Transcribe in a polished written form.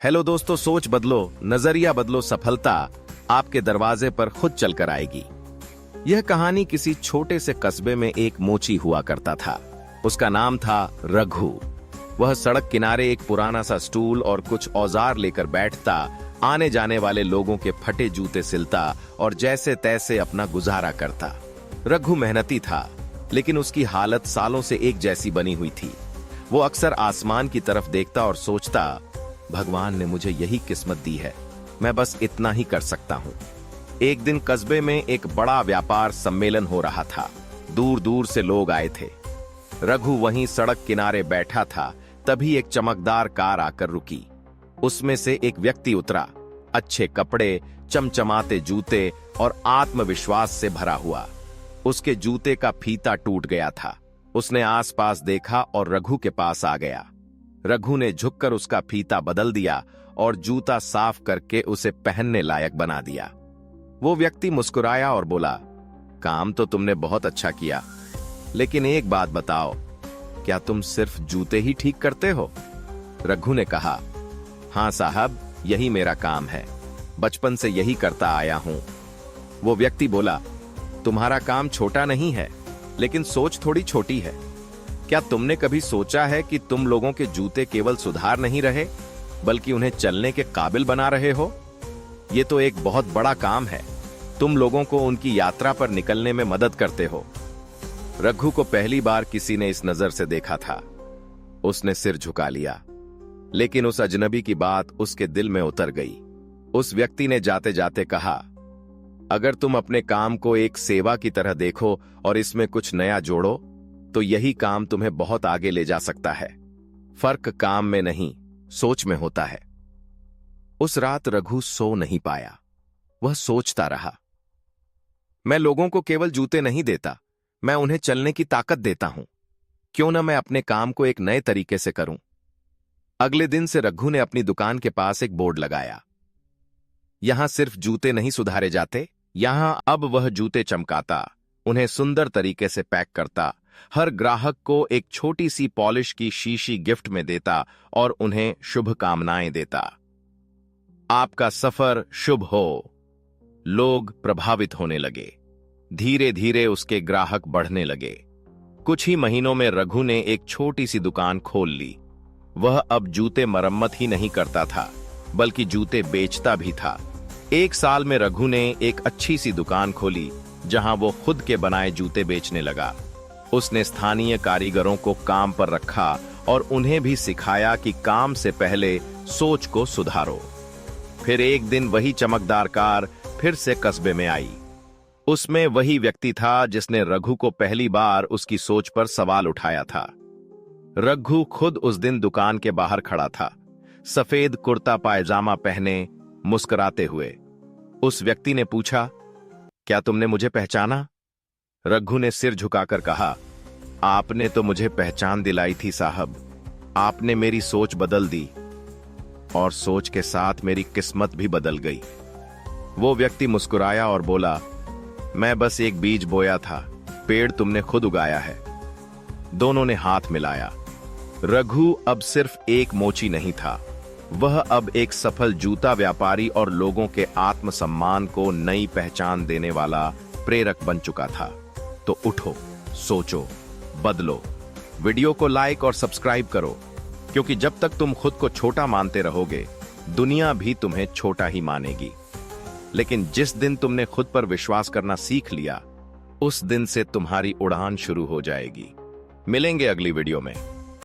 Hello दोस्तों, सोच बदलो, नजरिया बदलो, सफलता आपके दरवाजे पर खुद चलकर आएगी। यह कहानी किसी छोटे से कस्बे में एक मोची हुआ करता था। उसका नाम था रघु। वह सड़क किनारे एक पुराना सा स्टूल और कुछ औजार लेकर बैठता, आने जाने वाले लोगों के फटे जूते सिलता और जैसे तैसे अपना गुजारा करता। रघु मेहनती था, लेकिन उसकी हालत सालों से एक जैसी बनी हुई थी। वो अक्सर आसमान की तरफ देखता और सोचता, भगवान ने मुझे यही किस्मत दी है, मैं बस इतना ही कर सकता हूं। एक दिन कस्बे में एक बड़ा व्यापार सम्मेलन हो रहा था। दूर दूर से लोग आए थे। रघु वहीं सड़क किनारे बैठा था, तभी एक चमकदार कार आकर रुकी। उसमें से एक व्यक्ति उतरा, अच्छे कपड़े, चमचमाते जूते और आत्मविश्वास से भरा हुआ। उसके जूते का फीता टूट गया था। उसने आसपास देखा और रघु के पास आ गया। रघु ने झुककर उसका फीता बदल दिया और जूता साफ करके उसे पहनने लायक बना दिया। वो व्यक्ति मुस्कुराया और बोला, काम तो तुमने बहुत अच्छा किया, लेकिन एक बात बताओ, क्या तुम सिर्फ जूते ही ठीक करते हो? रघु ने कहा, हाँ साहब, यही मेरा काम है, बचपन से यही करता आया हूं। वो व्यक्ति बोला, तुम्हारा काम छोटा नहीं है, लेकिन सोच थोड़ी छोटी है। क्या तुमने कभी सोचा है कि तुम लोगों के जूते केवल सुधार नहीं रहे, बल्कि उन्हें चलने के काबिल बना रहे हो? ये तो एक बहुत बड़ा काम है। तुम लोगों को उनकी यात्रा पर निकलने में मदद करते हो। रघु को पहली बार किसी ने इस नजर से देखा था। उसने सिर झुका लिया, लेकिन उस अजनबी की बात उसके दिल में उतर गई। उस व्यक्ति ने जाते जाते कहा, अगर तुम अपने काम को एक सेवा की तरह देखो और इसमें कुछ नया जोड़ो, तो यही काम तुम्हें बहुत आगे ले जा सकता है। फर्क काम में नहीं, सोच में होता है। उस रात रघु सो नहीं पाया। वह सोचता रहा, मैं लोगों को केवल जूते नहीं देता, मैं उन्हें चलने की ताकत देता हूं। क्यों न मैं अपने काम को एक नए तरीके से करूं। अगले दिन से रघु ने अपनी दुकान के पास एक बोर्ड लगाया, यहां सिर्फ जूते नहीं सुधारे जाते, यहां अब वह जूते चमकाता, उन्हें सुंदर तरीके से पैक करता, हर ग्राहक को एक छोटी सी पॉलिश की शीशी गिफ्ट में देता और उन्हें शुभकामनाएं देता। आपका सफर शुभ हो। लोग प्रभावित होने लगे। धीरे धीरे उसके ग्राहक बढ़ने लगे। कुछ ही महीनों में रघु ने एक छोटी सी दुकान खोल ली। वह अब जूते मरम्मत ही नहीं करता था, बल्कि जूते बेचता भी था। एक साल में रघु ने एक अच्छी सी दुकान खोली, जहां वो खुद के बनाए जूते बेचने लगा। उसने स्थानीय कारीगरों को काम पर रखा और उन्हें भी सिखाया कि काम से पहले सोच को सुधारो। फिर एक दिन वही चमकदार कार फिर से कस्बे में आई। उसमें वही व्यक्ति था जिसने रघु को पहली बार उसकी सोच पर सवाल उठाया था। रघु खुद उस दिन दुकान के बाहर खड़ा था, सफेद कुर्ता पायजामा पहने, मुस्कुराते हुए। उस व्यक्ति ने पूछा, क्या तुमने मुझे पहचाना? रघु ने सिर झुकाकर कहा, आपने तो मुझे पहचान दिलाई थी साहब। आपने मेरी सोच बदल दी और सोच के साथ मेरी किस्मत भी बदल गई। वो व्यक्ति मुस्कुराया और बोला, मैं बस एक बीज बोया था, पेड़ तुमने खुद उगाया है। दोनों ने हाथ मिलाया। रघु अब सिर्फ एक मोची नहीं था, वह अब एक सफल जूता व्यापारी और लोगों के आत्मसम्मान को नई पहचान देने वाला प्रेरक बन चुका था। तो उठो, सोचो, बदलो। वीडियो को लाइक और सब्सक्राइब करो, क्योंकि जब तक तुम खुद को छोटा मानते रहोगे, दुनिया भी तुम्हें छोटा ही मानेगी। लेकिन जिस दिन तुमने खुद पर विश्वास करना सीख लिया, उस दिन से तुम्हारी उड़ान शुरू हो जाएगी। मिलेंगे अगली वीडियो में।